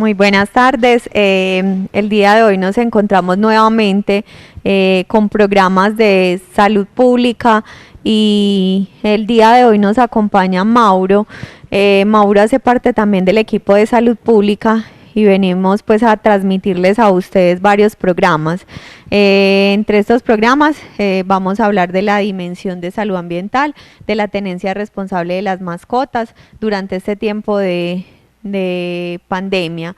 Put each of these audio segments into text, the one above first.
Muy buenas tardes. El día de hoy nos encontramos nuevamente con programas de salud pública y el día de hoy nos acompaña Mauro. Mauro hace parte también del equipo de salud pública y venimos pues a transmitirles a ustedes varios programas. Entre estos programas vamos a hablar de la dimensión de salud ambiental, de la tenencia responsable de las mascotas durante este tiempo de pandemia.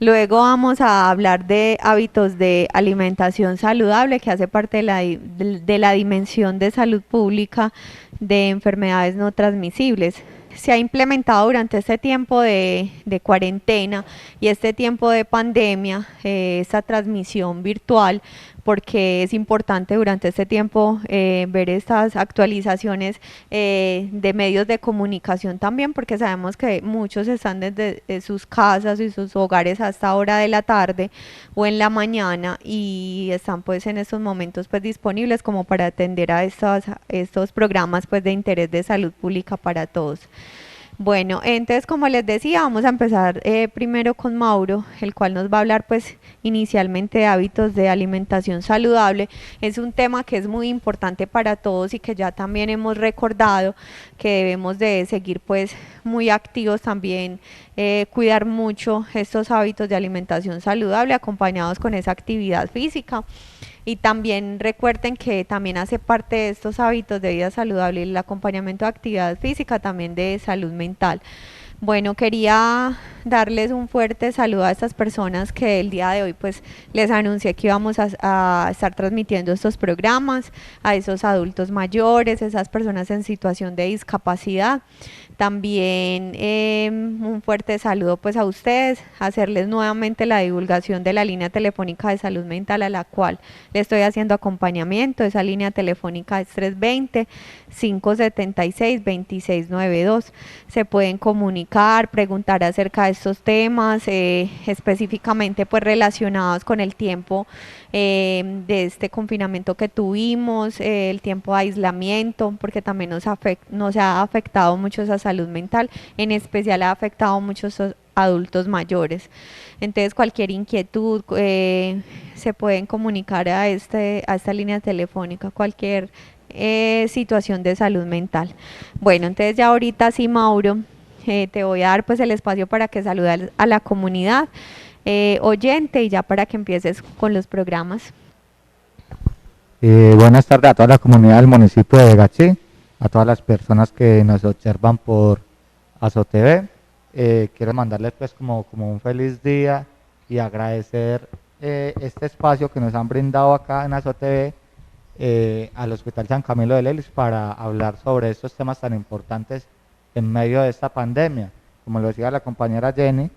Luego vamos a hablar de hábitos de alimentación saludable, que hace parte de la dimensión de salud pública de enfermedades no transmisibles. Se ha implementado durante este tiempo de cuarentena y este tiempo de pandemia esta transmisión virtual, porque es importante durante este tiempo ver estas actualizaciones de medios de comunicación también, porque sabemos que muchos están desde sus casas y sus hogares hasta esta hora de la tarde o en la mañana y están pues en estos momentos pues disponibles como para atender a estos programas pues de interés de salud pública para todos. Bueno, entonces como les decía, vamos a empezar primero con Mauro, el cual nos va a hablar pues inicialmente de hábitos de alimentación saludable. Es un tema que es muy importante para todos y que ya también hemos recordado que debemos de seguir pues muy activos también, cuidar mucho estos hábitos de alimentación saludable acompañados con esa actividad física. Y también recuerden que también hace parte de estos hábitos de vida saludable el acompañamiento de actividad física, también de salud mental. Bueno, quería darles un fuerte saludo a estas personas que el día de hoy pues les anuncié que íbamos a estar transmitiendo estos programas, a esos adultos mayores, esas personas en situación de discapacidad. También un fuerte saludo pues a ustedes, hacerles nuevamente la divulgación de la línea telefónica de salud mental a la cual le estoy haciendo acompañamiento. Esa línea telefónica es 320-576-2692. Se pueden comunicar, preguntar acerca de estos temas, específicamente pues relacionados con el tiempo de este confinamiento que tuvimos, el tiempo de aislamiento, porque también nos ha afectado mucho esa salud mental, en especial ha afectado mucho a esos adultos mayores. Entonces cualquier inquietud se pueden comunicar a esta línea telefónica, cualquier situación de salud mental. Bueno, entonces ya ahorita sí, Mauro, te voy a dar pues el espacio para que saludes a la comunidad oyente y ya para que empieces con los programas. Buenas tardes a toda la comunidad del municipio de Gachí, a todas las personas que nos observan por AzoTV. Quiero mandarles pues como un feliz día y agradecer este espacio que nos han brindado acá en AzoTV al Hospital San Camilo de Lelis para hablar sobre estos temas tan importantes en medio de esta pandemia. Como lo decía la compañera Jenny,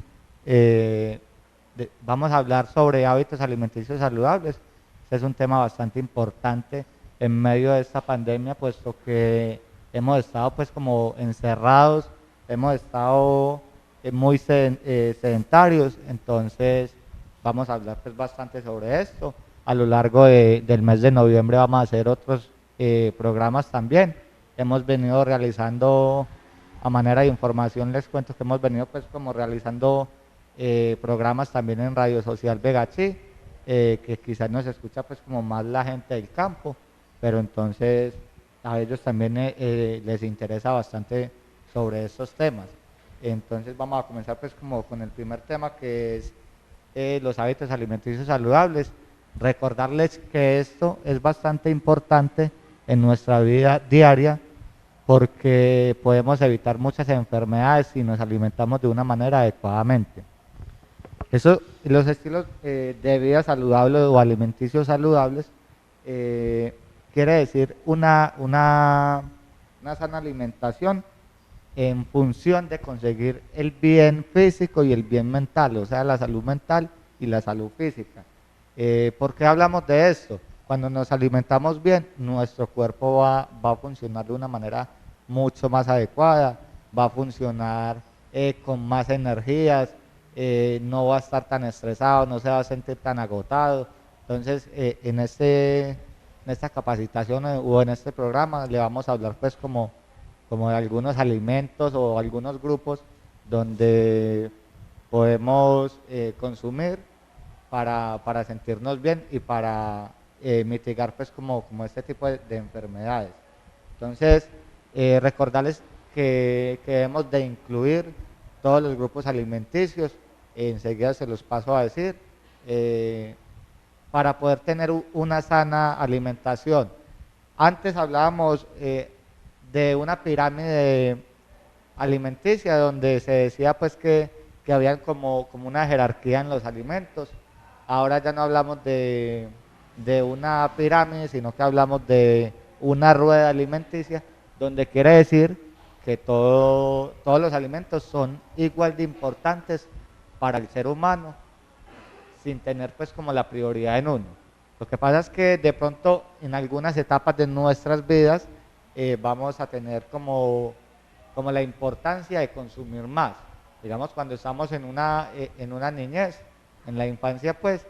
vamos a hablar sobre hábitos alimenticios saludables. Este es un tema bastante importante en medio de esta pandemia, puesto que hemos estado pues como encerrados, hemos estado muy sedentarios, entonces vamos a hablar pues bastante sobre esto. A lo largo del mes de noviembre vamos a hacer otros programas también. Hemos venido realizando, a manera de información les cuento que hemos venido pues como realizando programas también en Radio Social Vegachi, que quizás nos escucha pues como más la gente del campo, pero entonces a ellos también les interesa bastante sobre estos temas. Entonces vamos a comenzar pues como con el primer tema, que es los hábitos alimenticios saludables. Recordarles que esto es bastante importante en nuestra vida diaria porque podemos evitar muchas enfermedades si nos alimentamos de una manera adecuadamente. Eso, los estilos de vida saludable o alimenticios saludables quiere decir una sana alimentación en función de conseguir el bien físico y el bien mental, o sea, la salud mental y la salud física. ¿Por qué hablamos de esto? Cuando nos alimentamos bien, nuestro cuerpo va a funcionar de una manera mucho más adecuada, va a funcionar con más energías, no va a estar tan estresado, no se va a sentir tan agotado. Entonces, en esta capacitación o en este programa le vamos a hablar pues como de algunos alimentos o algunos grupos donde podemos consumir para sentirnos bien y para mitigar pues como este tipo de enfermedades. Entonces, recordarles que debemos de incluir todos los grupos alimenticios, enseguida se los paso a decir, para poder tener una sana alimentación. Antes hablábamos de una pirámide alimenticia donde se decía pues que había como una jerarquía en los alimentos. Ahora ya no hablamos de una pirámide, sino que hablamos de una rueda alimenticia, donde quiere decir que todos los alimentos son igual de importantes para el ser humano, sin tener pues como la prioridad en uno. Lo que pasa es que de pronto en algunas etapas de nuestras vidas vamos a tener como la importancia de consumir más. Digamos, cuando estamos en una niñez, en la infancia, pues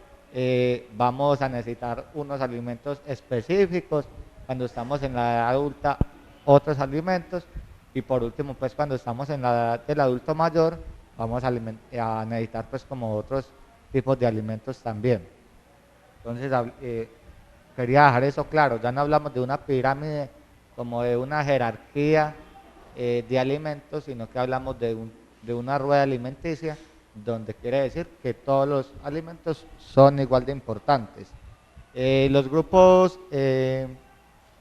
vamos a necesitar unos alimentos específicos. Cuando estamos en la edad adulta, otros alimentos. Y por último, pues cuando estamos en la edad del adulto mayor, vamos a necesitar pues como otros tipos de alimentos también. Entonces, quería dejar eso claro. Ya no hablamos de una pirámide como de una jerarquía de alimentos, sino que hablamos de una rueda alimenticia, donde quiere decir que todos los alimentos son igual de importantes. Los grupos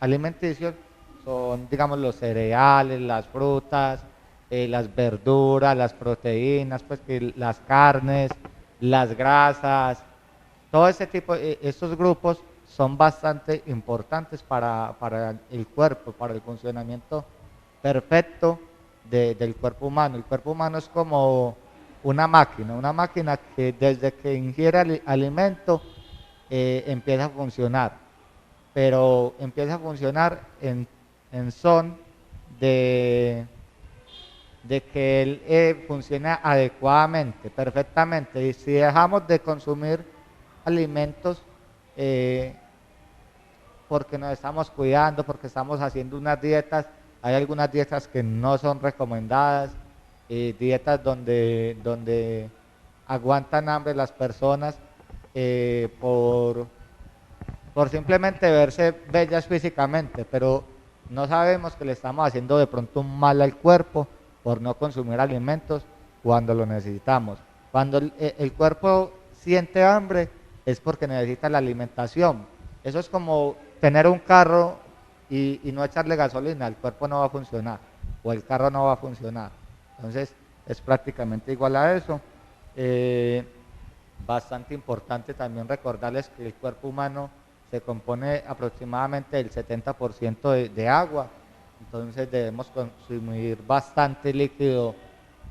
alimenticios son, digamos, los cereales, las frutas, las verduras, las proteínas, pues las carnes, las grasas, todo ese tipo, estos grupos son bastante importantes para el cuerpo, para el funcionamiento perfecto del cuerpo humano. El cuerpo humano es como una máquina que desde que ingiere alimento empieza a funcionar, pero empieza a funcionar en son de que él funcione adecuadamente, perfectamente. Y si dejamos de consumir alimentos porque nos estamos cuidando, porque estamos haciendo unas dietas, hay algunas dietas que no son recomendadas, dietas donde aguantan hambre las personas por simplemente verse bellas físicamente, pero no sabemos que le estamos haciendo de pronto un mal al cuerpo por no consumir alimentos cuando lo necesitamos. Cuando el cuerpo siente hambre es porque necesita la alimentación. Eso es como tener un carro y no echarle gasolina, el cuerpo no va a funcionar o el carro no va a funcionar. Entonces es prácticamente igual a eso. Bastante importante también recordarles que el cuerpo humano se compone aproximadamente del 70% de agua, entonces debemos consumir bastante líquido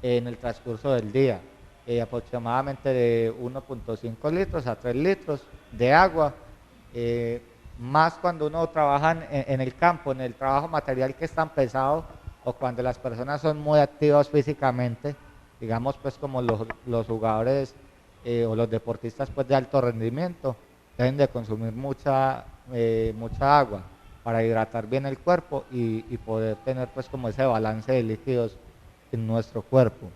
en el transcurso del día, aproximadamente de 1.5 litros a 3 litros de agua, más cuando uno trabaja en el campo, en el trabajo material que es tan pesado, o cuando las personas son muy activas físicamente, digamos pues como los jugadores o los deportistas pues de alto rendimiento, deben de consumir mucha agua para hidratar bien el cuerpo y poder tener pues como ese balance de líquidos en nuestro cuerpo.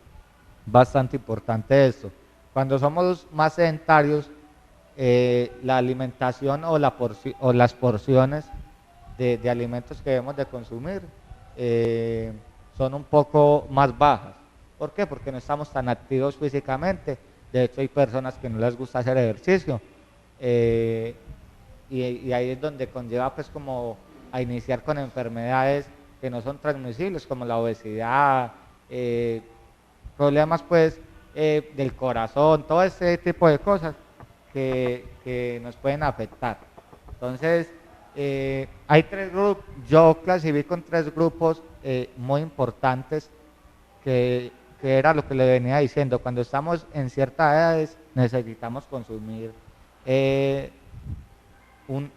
Bastante importante esto. Cuando somos más sedentarios, la alimentación o las porciones de alimentos que debemos de consumir son un poco más bajas. ¿Por qué? Porque no estamos tan activos físicamente. De hecho, hay personas que no les gusta hacer ejercicio. Y ahí es donde conlleva pues como a iniciar con enfermedades que no son transmisibles, como la obesidad, problemas pues del corazón, todo ese tipo de cosas que nos pueden afectar. Entonces, hay tres grupos, yo clasifico en tres grupos muy importantes que era lo que le venía diciendo. Cuando estamos en ciertas edades necesitamos consumir un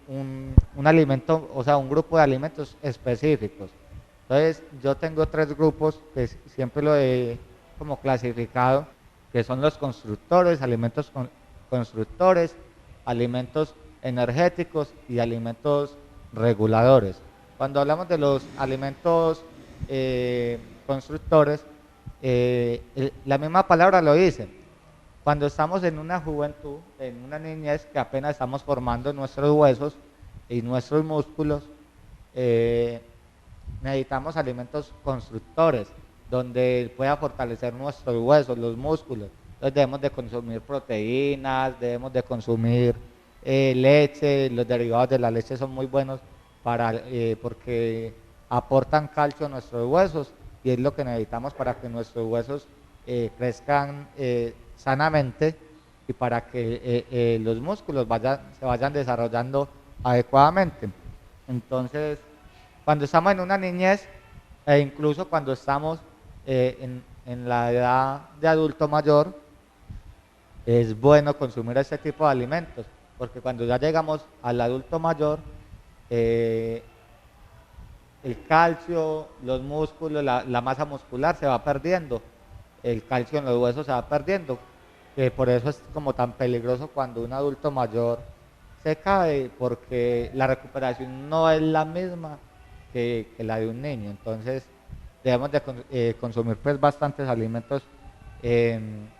alimento, o sea, un grupo de alimentos específicos. Entonces, yo tengo tres grupos que siempre lo he como clasificado, que son los constructores, alimentos constructores, alimentos energéticos y alimentos reguladores. Cuando hablamos de los alimentos constructores, la misma palabra lo dice, Cuando estamos en una juventud, en una niñez que apenas estamos formando nuestros huesos y nuestros músculos, eh, necesitamos alimentos constructores, donde pueda fortalecer nuestros huesos, los músculos. Entonces debemos de consumir proteínas, debemos de consumir leche, los derivados de la leche son muy buenos porque aportan calcio a nuestros huesos y es lo que necesitamos para que nuestros huesos crezcan sanamente y para que los músculos se vayan desarrollando adecuadamente. Entonces, cuando estamos en una niñez e incluso cuando estamos en la edad de adulto mayor, es bueno consumir este tipo de alimentos, porque cuando ya llegamos al adulto mayor, eh, el calcio, los músculos, la masa muscular se va perdiendo, el calcio en los huesos se va perdiendo, que por eso es como tan peligroso cuando un adulto mayor se cae, porque la recuperación no es la misma que la de un niño. Entonces debemos de consumir pues bastantes alimentos en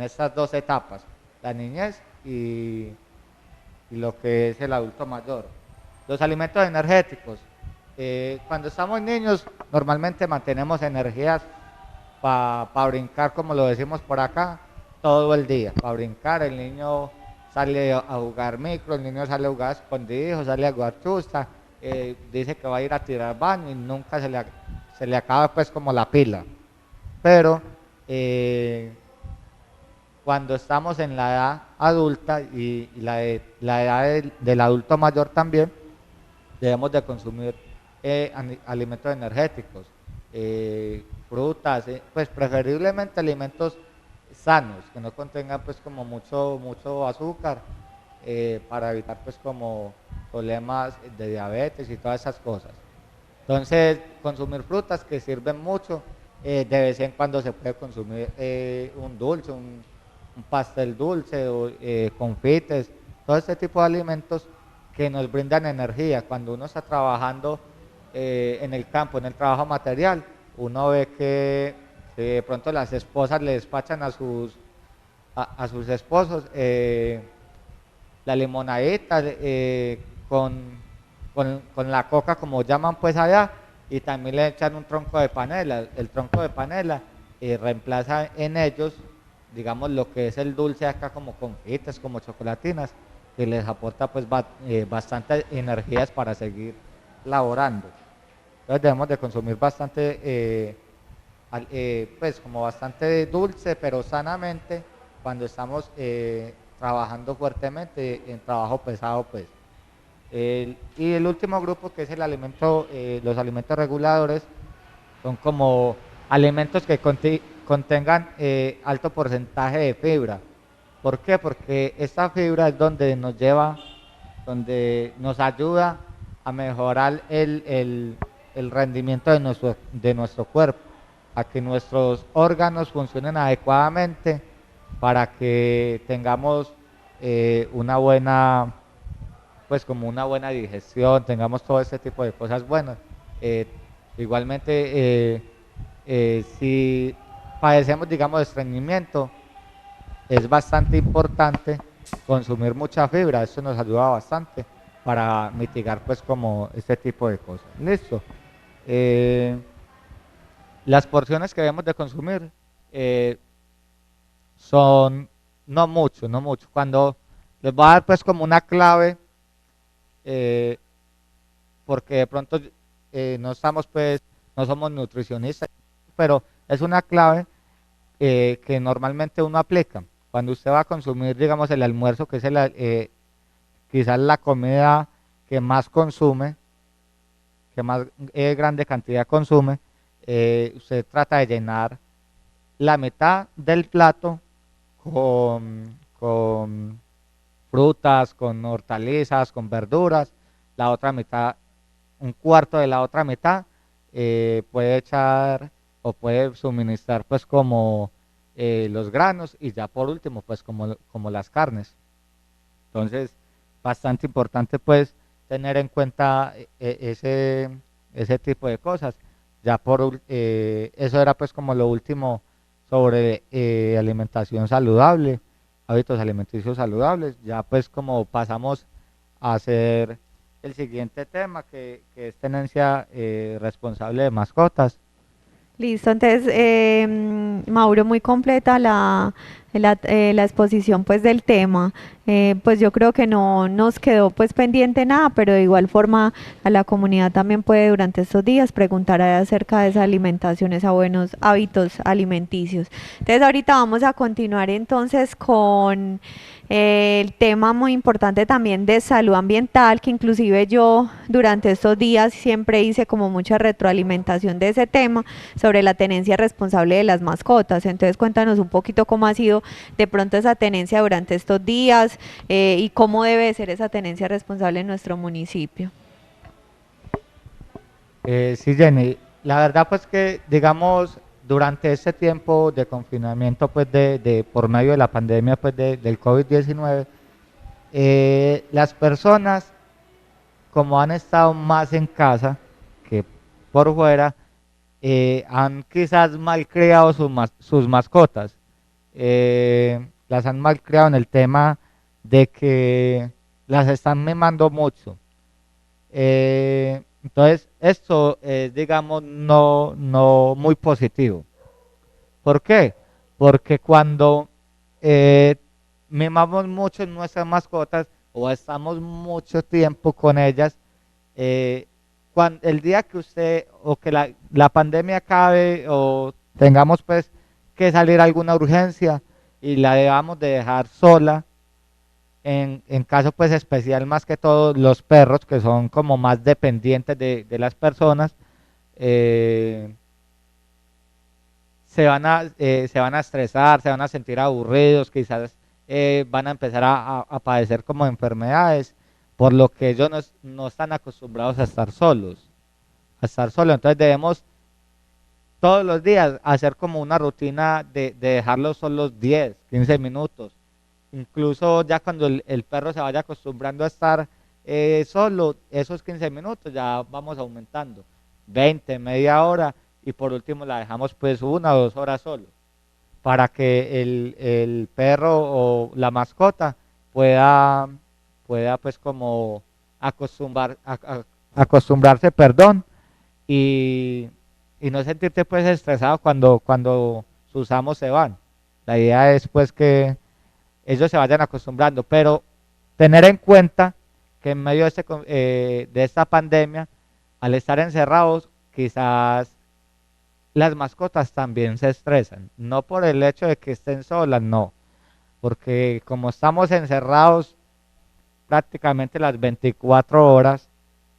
estas dos etapas, la niñez y lo que es el adulto mayor. Los alimentos energéticos. Cuando estamos niños, normalmente mantenemos energías para brincar, como lo decimos por acá, todo el día. Para brincar, el niño sale a jugar micro, el niño sale a jugar escondido, sale a jugar chusta, dice que va a ir a tirar baño y nunca se le acaba pues como la pila. Pero cuando estamos en la edad adulta y la edad del adulto mayor también, debemos de consumir alimentos energéticos, frutas, pues preferiblemente alimentos sanos, que no contengan pues como mucho azúcar, para evitar pues como problemas de diabetes y todas esas cosas. Entonces, consumir frutas que sirven mucho, de vez en cuando se puede consumir un dulce, un pastel dulce, o confites, todo este tipo de alimentos que nos brindan energía. Cuando uno está trabajando en el campo, en el trabajo material, uno ve que de pronto las esposas le despachan a sus esposos la limonadita con la coca, como llaman pues allá, y también le echan un tronco de panela. El tronco de panela reemplaza en ellos, digamos, lo que es el dulce acá, como confites, como chocolatinas, que les aporta pues bastante energías para seguir laborando. Entonces debemos de consumir bastante, pues como bastante dulce, pero sanamente, cuando estamos trabajando fuertemente en trabajo pesado, pues. Y el último grupo, que es el alimento, los alimentos reguladores, son como alimentos que contengan alto porcentaje de fibra. ¿Por qué? Porque esta fibra es donde nos ayuda a mejorar el rendimiento de nuestro cuerpo, a que nuestros órganos funcionen adecuadamente para que tengamos pues como una buena digestión, tengamos todo este tipo de cosas buenas. Igualmente, si padecemos, digamos, de estreñimiento, es bastante importante consumir mucha fibra. Eso nos ayuda bastante para mitigar pues como este tipo de cosas. Listo. Las porciones que debemos de consumir son no mucho, no mucho. Cuando les voy a dar pues como una clave, porque de pronto no estamos pues, no somos nutricionistas, pero es una clave que normalmente uno aplica. Cuando usted va a consumir, digamos, el almuerzo, que es quizás la comida que más consume, que más grande cantidad consume, usted trata de llenar la mitad del plato con frutas, con hortalizas, con verduras, la otra mitad, un cuarto de la otra mitad, puede echar o puede suministrar pues como los granos, y ya por último pues como las carnes. Entonces, bastante importante pues tener en cuenta ese tipo de cosas. Eso era pues como lo último sobre alimentación saludable, hábitos alimenticios saludables. Ya pues como pasamos a hacer el siguiente tema que es tenencia responsable de mascotas. Listo, entonces, Mauro, muy completa la exposición pues del tema. Pues yo creo que no nos quedó pues pendiente nada, pero de igual forma a la comunidad también puede durante estos días preguntar acerca de esa alimentación, esos buenos hábitos alimenticios. Entonces ahorita vamos a continuar entonces con el tema muy importante también de salud ambiental, que inclusive yo durante estos días siempre hice como mucha retroalimentación de ese tema sobre la tenencia responsable de las mascotas. Entonces cuéntanos un poquito cómo ha sido de pronto esa tenencia durante estos días y cómo debe ser esa tenencia responsable en nuestro municipio. Sí, Jenny, la verdad pues que digamos durante ese tiempo de confinamiento pues por medio de la pandemia pues del COVID-19, las personas como han estado más en casa que por fuera, han quizás malcriado sus mascotas. Las han malcriado en el tema de que las están mimando mucho. Entonces, esto es, digamos, no muy positivo. ¿Por qué? Porque cuando eh, mimamos mucho nuestras mascotas o estamos mucho tiempo con ellas, el día que usted o que la pandemia acabe o tengamos pues que salir a alguna urgencia y la debamos de dejar sola, en caso pues especial más que todo los perros que son como más dependientes de las personas, eh, se van a estresar, se van a sentir aburridos, quizás van a empezar a padecer como enfermedades, por lo que ellos no están acostumbrados a estar solos, Entonces debemos todos los días hacer como una rutina de dejarlos solos 10, 15 minutos. Incluso ya cuando el perro se vaya acostumbrando a estar solo, esos 15 minutos ya vamos aumentando, 20, media hora, y por último la dejamos pues 1 o 2 horas solo, para que el perro o la mascota pueda pues como acostumbrarse, perdón, y, y no sentirte pues estresado cuando sus amos se van. La idea es pues que ellos se vayan acostumbrando, pero tener en cuenta que en medio de esta pandemia, al estar encerrados, quizás las mascotas también se estresan, no por el hecho de que estén solas, no, porque como estamos encerrados prácticamente las 24 horas,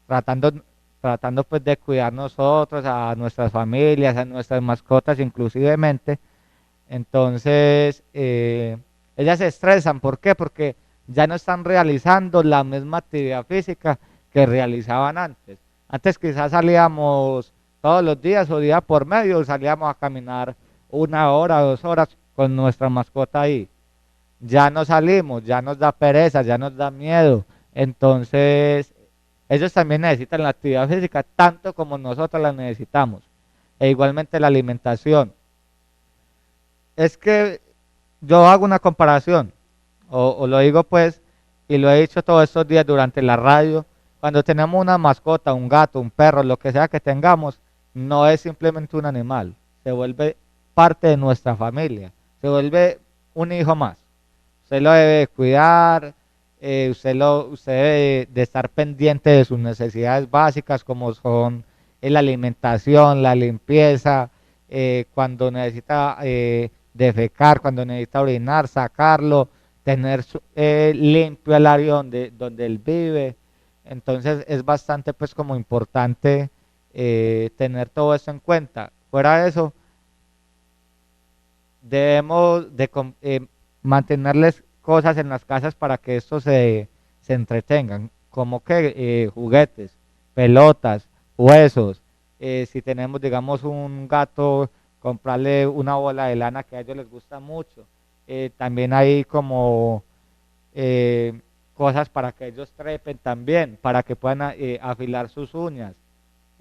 tratando, tratando pues de cuidar nosotros, a nuestras familias, a nuestras mascotas inclusivemente, entonces ellas se estresan. ¿Por qué? Porque ya no están realizando la misma actividad física que realizaban antes. Antes quizás salíamos todos los días o día por medio, salíamos a caminar 1 hora, 2 horas con nuestra mascota ahí. Ya no salimos, ya nos da pereza, ya nos da miedo. Entonces, ellos también necesitan la actividad física tanto como nosotros la necesitamos. E igualmente la alimentación. Es que yo hago una comparación, o lo digo pues, y lo he dicho todos estos días durante la radio, cuando tenemos una mascota, un gato, un perro, lo que sea que tengamos, no es simplemente un animal, se vuelve parte de nuestra familia, se vuelve un hijo más. Usted lo debe cuidar, usted debe de estar pendiente de sus necesidades básicas como son la alimentación, la limpieza, cuando necesita defecar, cuando necesita orinar, sacarlo, tener limpio el área donde él vive. Entonces es bastante pues como importante tener todo eso en cuenta. Fuera de eso, debemos de mantenerles cosas en las casas para que estos se entretengan, como que juguetes, pelotas, huesos. Si tenemos, digamos, un gato, comprarle una bola de lana que a ellos les gusta mucho. También hay como cosas para que ellos trepen también, para que puedan afilar sus uñas.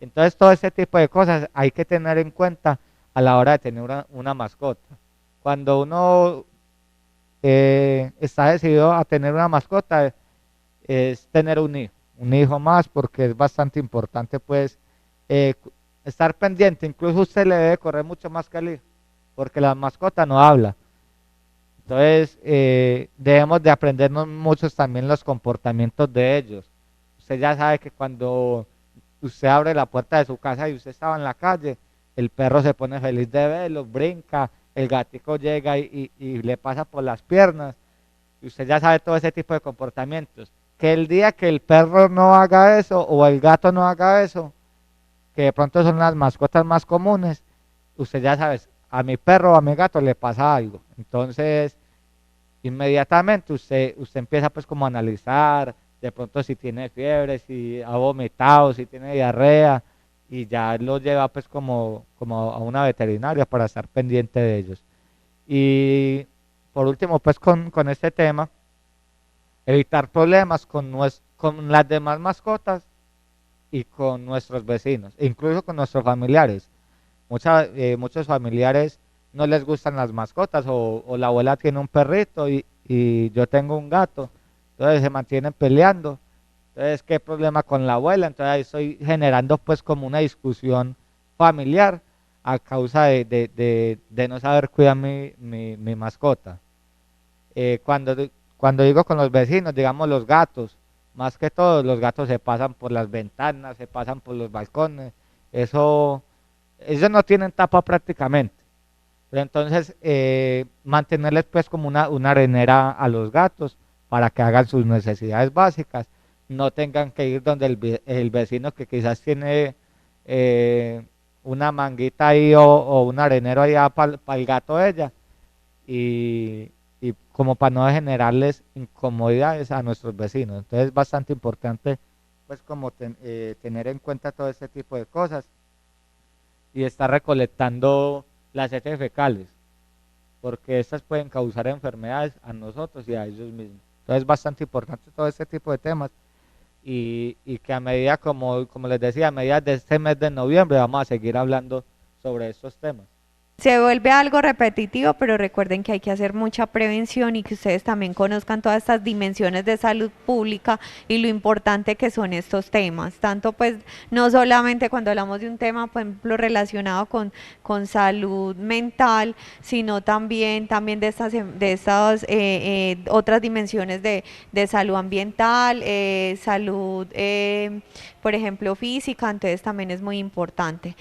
Entonces todo ese tipo de cosas hay que tener en cuenta a la hora de tener una mascota. Cuando uno está decidido a tener una mascota, es tener un hijo más, porque es bastante importante pues estar pendiente. Incluso usted le debe correr mucho más que al hijo, porque la mascota no habla. Entonces debemos de aprendernos muchos también los comportamientos de ellos. Usted ya sabe que cuando usted abre la puerta de su casa y usted estaba en la calle, el perro se pone feliz de verlo, brinca, el gatico llega y le pasa por las piernas, y usted ya sabe todo ese tipo de comportamientos. Que el día que el perro no haga eso o el gato no haga eso, que de pronto son las mascotas más comunes, usted ya sabe, a mi perro o a mi gato le pasa algo. Entonces, inmediatamente usted empieza pues como a analizar, de pronto si tiene fiebre, si ha vomitado, si tiene diarrea, y ya lo lleva pues como a una veterinaria para estar pendiente de ellos. Y por último pues con este tema, evitar problemas con las demás mascotas y con nuestros vecinos, e incluso con nuestros familiares. Muchos familiares no les gustan las mascotas, o la abuela tiene un perrito y yo tengo un gato, entonces se mantienen peleando. Entonces, ¿qué problema con la abuela? Entonces ahí estoy generando pues como una discusión familiar a causa de no saber cuidar mi mascota. Cuando digo con los vecinos, digamos los gatos, más que todo los gatos se pasan por las ventanas, se pasan por los balcones, eso, ellos no tienen tapa prácticamente. Pero entonces mantenerles pues como una arenera a los gatos para que hagan sus necesidades básicas, no tengan que ir donde el vecino que quizás tiene una manguita ahí o un arenero allá para el gato de ella, y como para no generarles incomodidades a nuestros vecinos. Entonces es bastante importante pues como tener en cuenta todo este tipo de cosas y estar recolectando las heces fecales, porque estas pueden causar enfermedades a nosotros y a ellos mismos. Entonces es bastante importante todo este tipo de temas, y que a medida, como les decía, a medida de este mes de noviembre vamos a seguir hablando sobre estos temas. Se vuelve algo repetitivo, pero recuerden que hay que hacer mucha prevención y que ustedes también conozcan todas estas dimensiones de salud pública y lo importante que son estos temas. Tanto pues, no solamente cuando hablamos de un tema, por ejemplo, relacionado con salud mental, sino también de estas otras dimensiones de salud ambiental, salud, por ejemplo, física. Entonces también es muy importante.